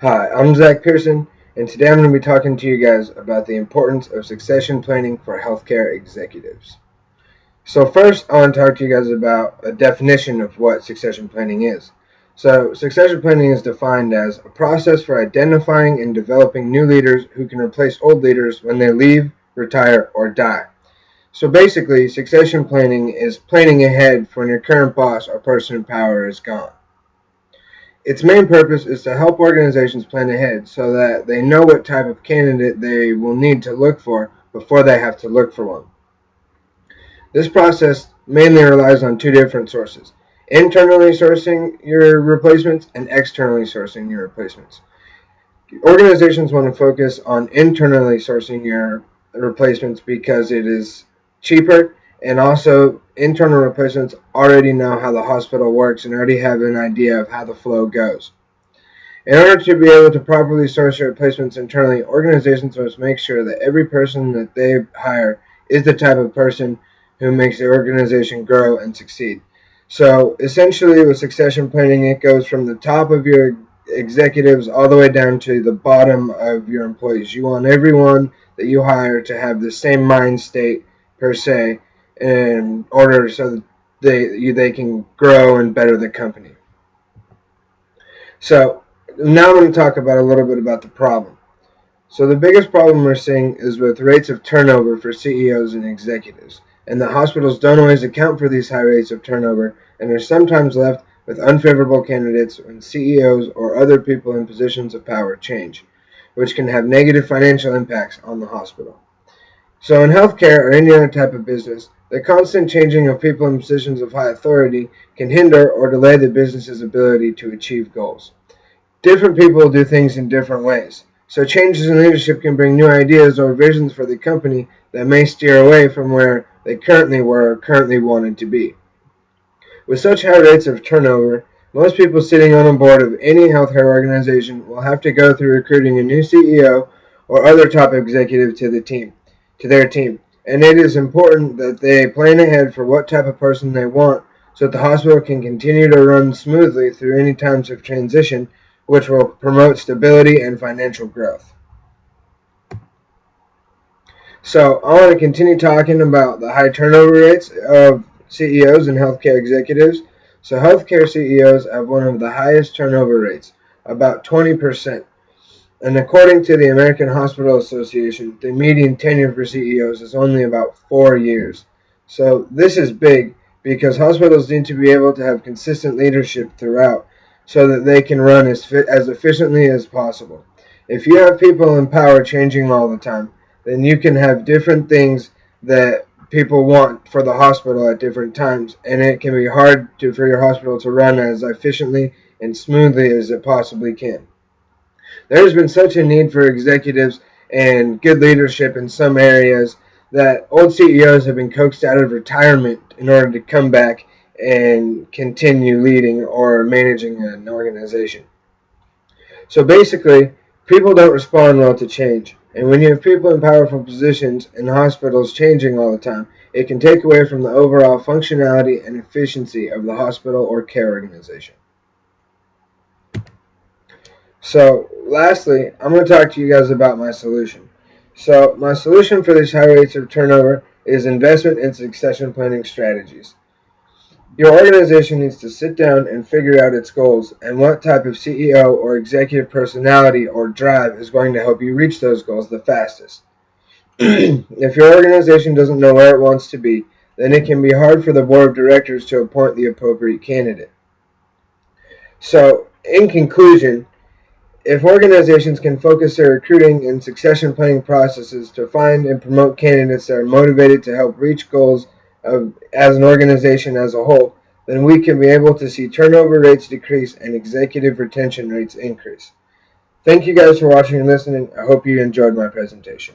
Hi, I'm Zach Pearson, and today I'm going to be talking to you guys about the importance of succession planning for healthcare executives. So first, I want to talk to you guys about a definition of what succession planning is. So succession planning is defined as a process for identifying and developing new leaders who can replace old leaders when they leave, retire, or die. So basically, succession planning is planning ahead for when your current boss or person in power is gone. Its main purpose is to help organizations plan ahead so that they know what type of candidate they will need to look for before they have to look for one. This process mainly relies on two different sources: internally sourcing your replacements and externally sourcing your replacements. Organizations want to focus on internally sourcing your replacements because it is cheaper, and also internal replacements already know how the hospital works and already have an idea of how the flow goes. In order to be able to properly source your replacements internally, organizations must make sure that every person that they hire is the type of person who makes the organization grow and succeed. So essentially with succession planning, it goes from the top of your executives all the way down to the bottom of your employees. You want everyone that you hire to have the same mind state per se in order so that they can grow and better the company. So now I'm going to talk about a little bit about the problem. So the biggest problem we're seeing is with rates of turnover for CEOs and executives, and the hospitals don't always account for these high rates of turnover and are sometimes left with unfavorable candidates when CEOs or other people in positions of power change, which can have negative financial impacts on the hospital. So in healthcare or any other type of business, the constant changing of people in positions of high authority can hinder or delay the business's ability to achieve goals. Different people do things in different ways, so changes in leadership can bring new ideas or visions for the company that may steer away from where they currently were or currently wanted to be. With such high rates of turnover, most people sitting on a board of any healthcare organization will have to go through recruiting a new CEO or other top executive to their team, and it is important that they plan ahead for what type of person they want so that the hospital can continue to run smoothly through any times of transition, which will promote stability and financial growth. So I want to continue talking about the high turnover rates of CEOs and healthcare executives. So healthcare CEOs have one of the highest turnover rates, about 20%. And according to the American Hospital Association, the median tenure for CEOs is only about 4 years. So this is big because hospitals need to be able to have consistent leadership throughout so that they can run as efficiently as possible. If you have people in power changing all the time, then you can have different things that people want for the hospital at different times, and it can be hard for your hospital to run as efficiently and smoothly as it possibly can. There has been such a need for executives and good leadership in some areas that old CEOs have been coaxed out of retirement in order to come back and continue leading or managing an organization. So basically, people don't respond well to change. And when you have people in powerful positions in hospitals changing all the time, it can take away from the overall functionality and efficiency of the hospital or care organization. So lastly, I'm going to talk to you guys about my solution. So my solution for these high rates of turnover is investment in succession planning strategies. Your organization needs to sit down and figure out its goals and what type of CEO or executive personality or drive is going to help you reach those goals the fastest. If your organization doesn't know where it wants to be, then it can be hard for the board of directors to appoint the appropriate candidate. So, in conclusion, if organizations can focus their recruiting and succession planning processes to find and promote candidates that are motivated to help reach goals as an organization as a whole, then we can be able to see turnover rates decrease and executive retention rates increase. Thank you guys for watching and listening. I hope you enjoyed my presentation.